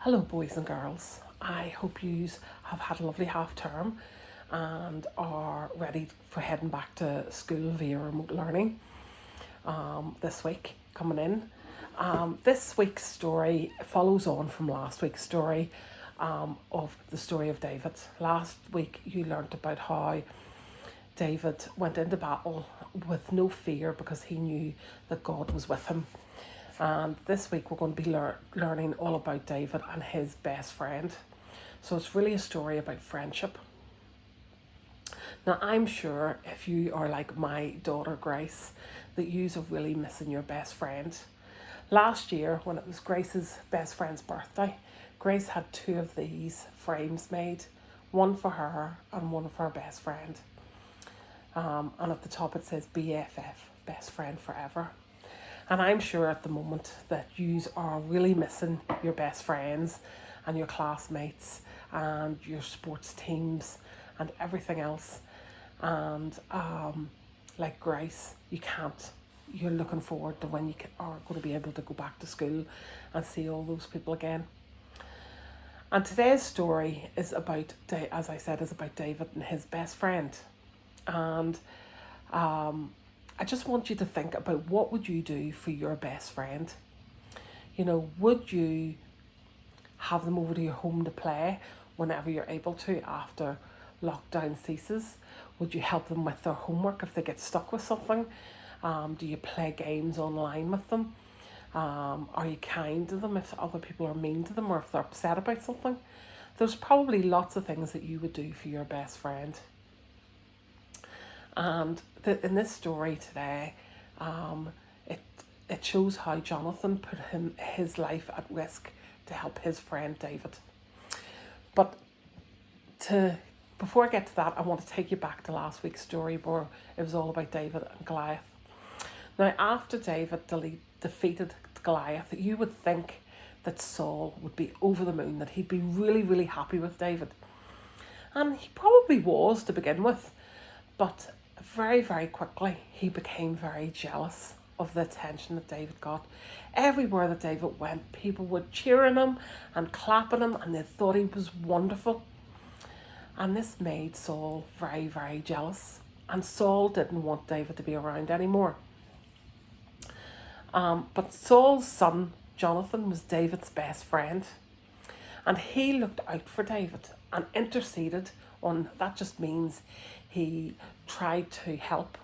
Hello, boys and girls. I hope you have had a lovely half term and are ready for heading back to school via remote learning this week coming in. This week's story follows on from last week's story of the story of David. Last week you learnt about how David went into battle with no fear because he knew that God was with him. And this week we're going to be learning all about David and his best friend. So it's really a story about friendship. Now I'm sure if you are like my daughter Grace, that yous are really missing your best friend. Last year when it was Grace's best friend's birthday, Grace had two of these frames made, one for her and one for her best friend. And at the top it says BFF, best friend forever. And I'm sure at the moment that you are really missing your best friends and your classmates and your sports teams and everything else. And like Grace, you're looking forward to when you are going to be able to go back to school and see all those people again. And today's story is about, as I said, is about David and his best friend. And I just want you to think about what would you do for your best friend. You know, would you have them over to your home to play whenever you're able to after lockdown ceases? Would you help them with their homework if they get stuck with something? Do you play games online with them? Are you kind to them if other people are mean to them or if they're upset about something? There's probably lots of things that you would do for your best friend. And in this story today, it shows how Jonathan put his life at risk to help his friend David. But before I get to that, I want to take you back to last week's story where it was all about David and Goliath. Now, after David defeated Goliath, you would think that Saul would be over the moon, that he'd be really, really happy with David. And he probably was to begin with, but very, very quickly, he became very jealous of the attention that David got. Everywhere that David went, people were cheering him and clapping him, and they thought he was wonderful. And this made Saul very, very jealous. And Saul didn't want David to be around anymore. But Saul's son, Jonathan, was David's best friend. And he looked out for David and interceded on, that just means he tried to help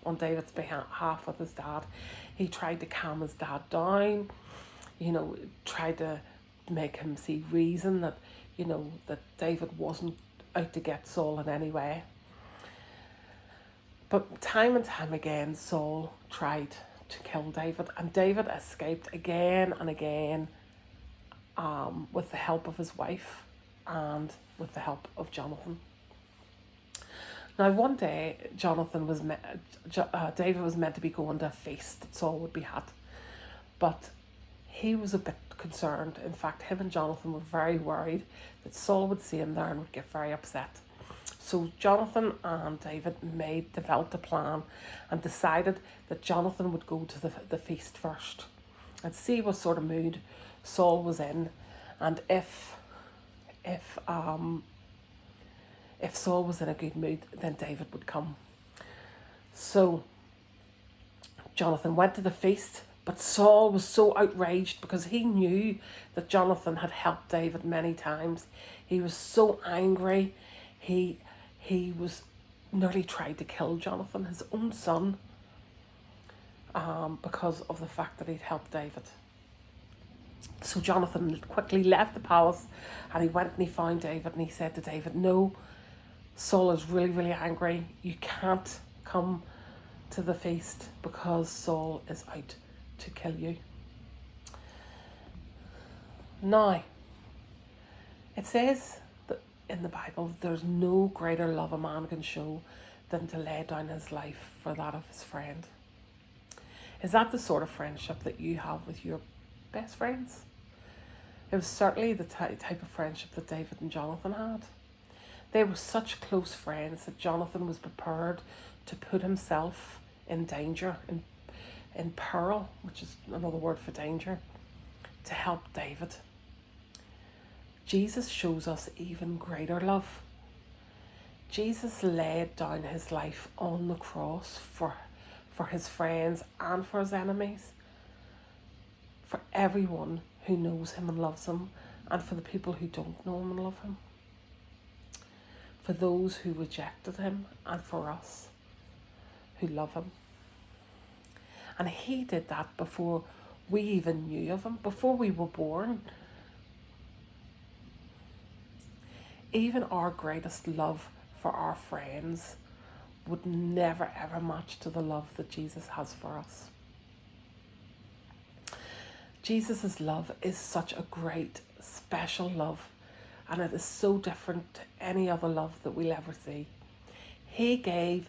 on David's behalf with his dad. He tried to calm his dad down, tried to make him see reason that, that David wasn't out to get Saul in any way. But time and time again, Saul tried to kill David, and David escaped again and again with the help of his wife and with the help of Jonathan. Now, one day, David was meant to be going to a feast that Saul would be at, but he was a bit concerned. In fact, him and Jonathan were very worried that Saul would see him there and would get very upset. So Jonathan and David developed a plan and decided that Jonathan would go to the feast first and see what sort of mood Saul was in, and if Saul was in a good mood, then David would come. So Jonathan went to the feast, but Saul was so outraged because he knew that Jonathan had helped David many times. He was so angry. He was nearly tried to kill Jonathan, his own son, because of the fact that he'd helped David. So Jonathan quickly left the palace and he went and he found David and he said to David, "No, Saul is really, really angry. You can't come to the feast because Saul is out to kill you." Now, it says that in the Bible, there's no greater love a man can show than to lay down his life for that of his friend. Is that the sort of friendship that you have with your best friends? It was certainly the type of friendship that David and Jonathan had. They were such close friends that Jonathan was prepared to put himself in danger, in peril, which is another word for danger, to help David. Jesus shows us even greater love. Jesus laid down his life on the cross for his friends and for his enemies, for everyone who knows him and loves him, and for the people who don't know him and love him, for those who rejected him, and for us who love him. And he did that before we even knew of him, before we were born. Even our greatest love for our friends would never ever match to the love that Jesus has for us. Jesus' love is such a great, special love, and it is so different to any other love that we'll ever see. He gave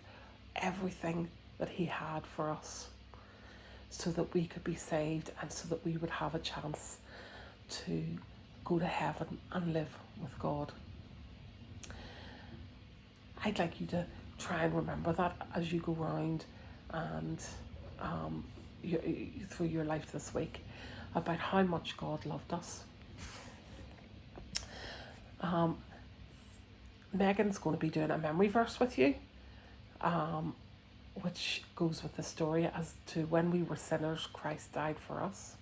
everything that he had for us so that we could be saved and so that we would have a chance to go to heaven and live with God. I'd like you to try and remember that as you go around and through your life this week, about how much God loved us. Megan's going to be doing a memory verse with you, which goes with the story as to when we were sinners, Christ died for us.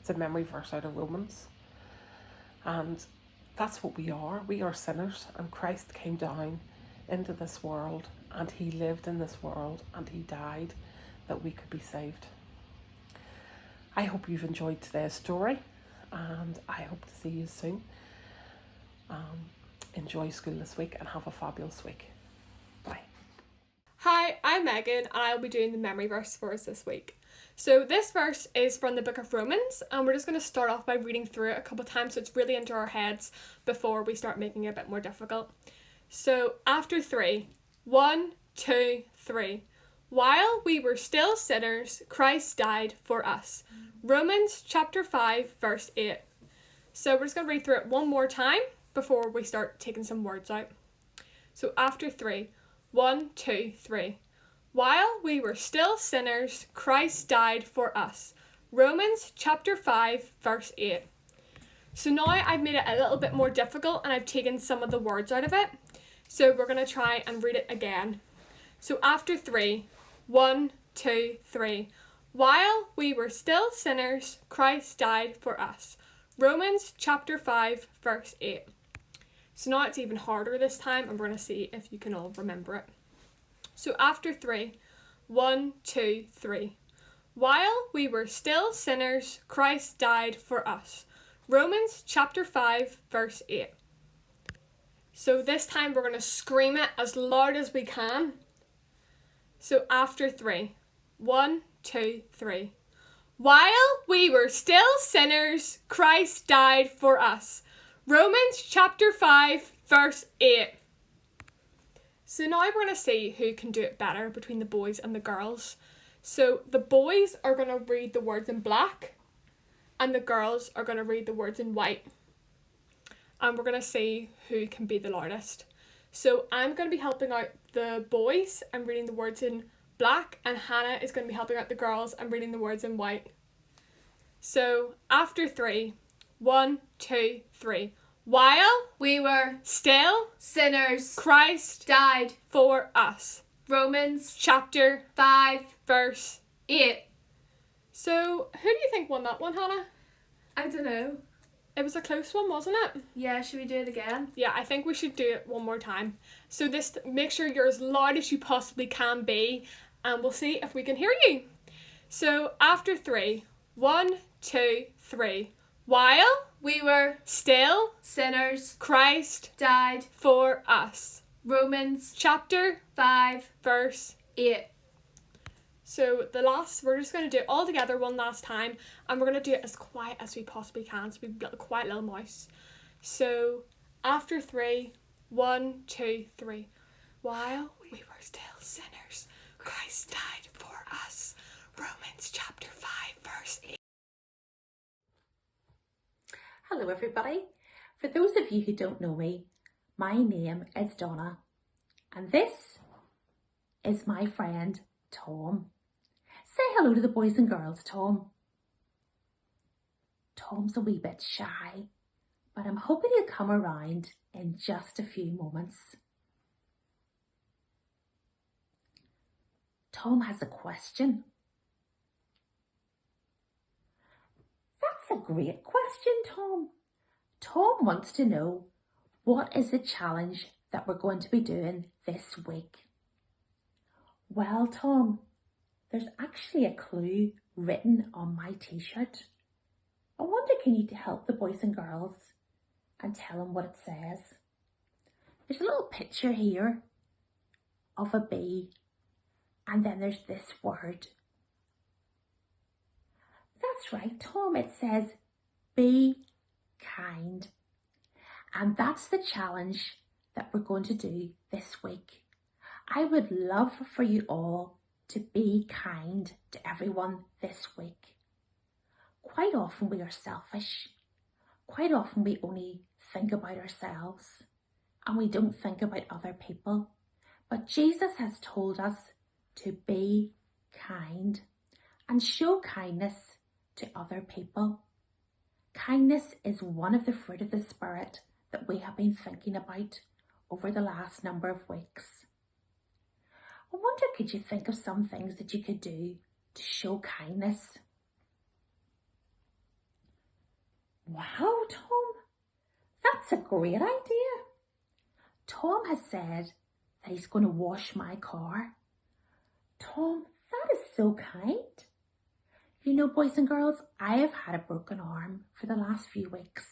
It's a memory verse out of Romans. And that's what we are. We are sinners, and Christ came down into this world, and he lived in this world, and he died that we could be saved. I hope you've enjoyed today's story, and I hope to see you soon. Enjoy school this week and have a fabulous week. Bye. Hi, I'm Megan, and I'll be doing the memory verse for us this week. So this verse is from the book of Romans, and we're just going to start off by reading through it a couple of times so it's really into our heads before we start making it a bit more difficult. So after 3, 1, 2, 3. While we were still sinners, Christ died for us. Romans chapter 5, verse 8. So we're just going to read through it one more time before we start taking some words out. So after 3, 1, 2, 3. While we were still sinners, Christ died for us. Romans chapter 5, verse 8. So now I've made it a little bit more difficult and I've taken some of the words out of it. So we're going to try and read it again. So after 3, 1, 2, 3. While we were still sinners, Christ died for us. Romans chapter 5, verse 8. So now it's even harder this time, and we're going to see if you can all remember it. So after 3, 1, 2, 3. While we were still sinners, Christ died for us. Romans chapter 5, verse 8. So this time we're going to scream it as loud as we can. So after 3, 1, 2, 3. While we were still sinners, Christ died for us. Romans chapter 5, verse 8. So now we're going to see who can do it better between the boys and the girls. So the boys are going to read the words in black, and the girls are going to read the words in white. And we're going to see who can be the loudest. So I'm going to be helping out the boys and reading the words in black, and Hannah is going to be helping out the girls and reading the words in white. So after 3, 1, 2, 3. While we were still sinners, Christ died for us. Romans Chapter 5, verse 8. So who do you think won that one, Hannah? I don't know. It was a close one, wasn't it? Yeah, should we do it again? Yeah, I think we should do it one more time. So this, make sure you're as loud as you possibly can be, and we'll see if we can hear you. So after 3, 1, 2, 3. While we were still sinners, Christ died for us. Romans Chapter 5, verse 8. So we're just going to do it all together one last time, and we're going to do it as quiet as we possibly can, so we've got a quiet little mouse. So after 3, 1, 2, 3. While we were still sinners, Christ died for us. Romans chapter 5, verse 8. Hello everybody. For those of you who don't know me, my name is Donna, and this is my friend Tom. Say hello to the boys and girls, Tom. Tom's a wee bit shy, but I'm hoping he'll come around in just a few moments. Tom has a question. That's a great question, Tom. Tom wants to know, what is the challenge that we're going to be doing this week? Well, Tom, there's actually a clue written on my t-shirt. I wonder, can you help the boys and girls and tell them what it says? There's a little picture here of a bee, and then there's this word. That's right, Tom. It says, be kind. And that's the challenge that we're going to do this week. I would love for you all to be kind to everyone this week. Quite often we are selfish. Quite often we only think about ourselves and we don't think about other people. But Jesus has told us to be kind and show kindness to other people. Kindness is one of the fruit of the Spirit that we have been thinking about over the last number of weeks. I wonder, could you think of some things that you could do to show kindness? Wow, Tom, that's a great idea. Tom has said that he's going to wash my car. Tom, that is so kind. You know, boys and girls, I have had a broken arm for the last few weeks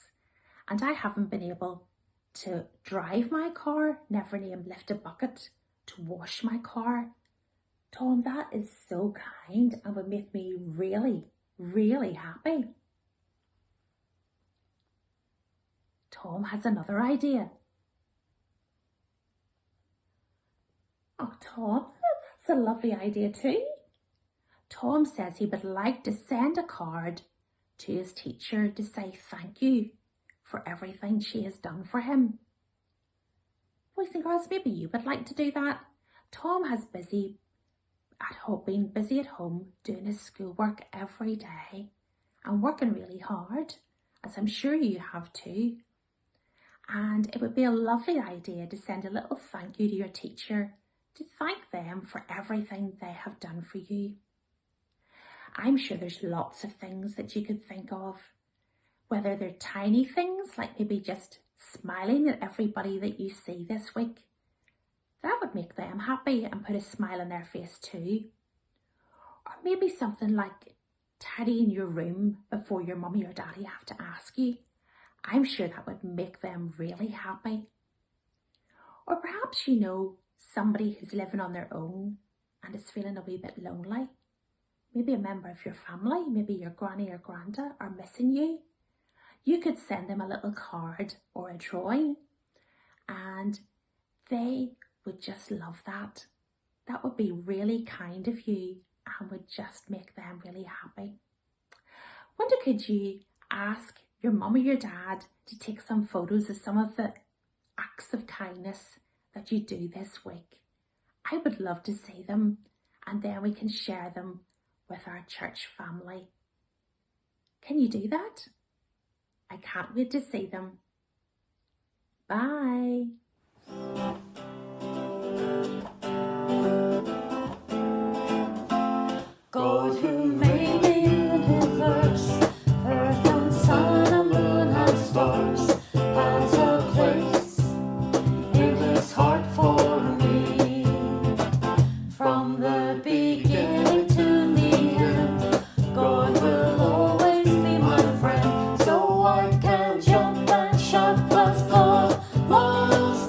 and I haven't been able to drive my car, never even lift a bucket to wash my car. Tom, that is so kind and would make me really, really happy. Tom has another idea. Oh, Tom, that's a lovely idea too. Tom says he would like to send a card to his teacher to say thank you for everything she has done for him. Boys and girls, maybe you would like to do that. Tom has been busy at home doing his schoolwork every day and working really hard, as I'm sure you have too. And it would be a lovely idea to send a little thank you to your teacher to thank them for everything they have done for you. I'm sure there's lots of things that you could think of, whether they're tiny things like maybe just smiling at everybody that you see this week. That would make them happy and put a smile on their face too. Or maybe something like tidying your room before your mummy or daddy have to ask you. I'm sure that would make them really happy. Or perhaps you know somebody who's living on their own and is feeling a wee bit lonely. Maybe a member of your family, maybe your granny or granda are missing you. You could send them a little card or a drawing and they would just love that. That would be really kind of you and would just make them really happy. Wonder, could you ask your mum or your dad to take some photos of some of the acts of kindness that you do this week? I would love to see them and then we can share them with our church family. Can you do that? I can't wait to see them. Bye. God who made the universe, earth and sun and moon and stars, has a place in his heart for me. From the beginning to the end, God will always be my friend. So I can jump and shout 'cause God loves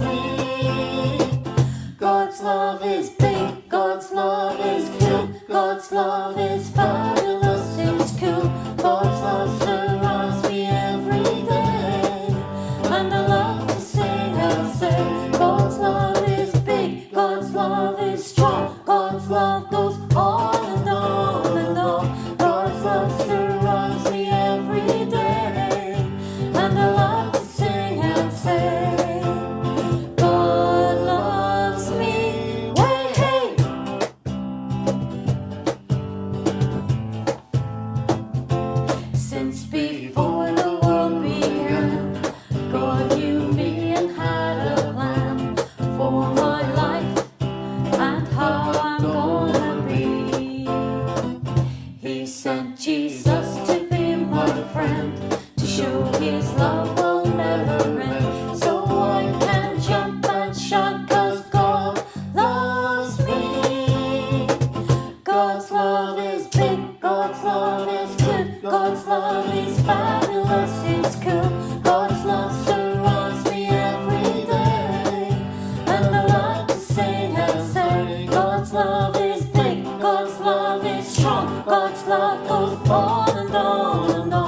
He sent Jesus to be my friend, to show his love will never end. So I can jump and shout 'cause God loves me. God's love is big, God's love is good, God's love is fabulous, it's cool. God's love surrounds me every day, and I like to sing and say, God's love is big, God's love is strong, God's love goes on and on and on.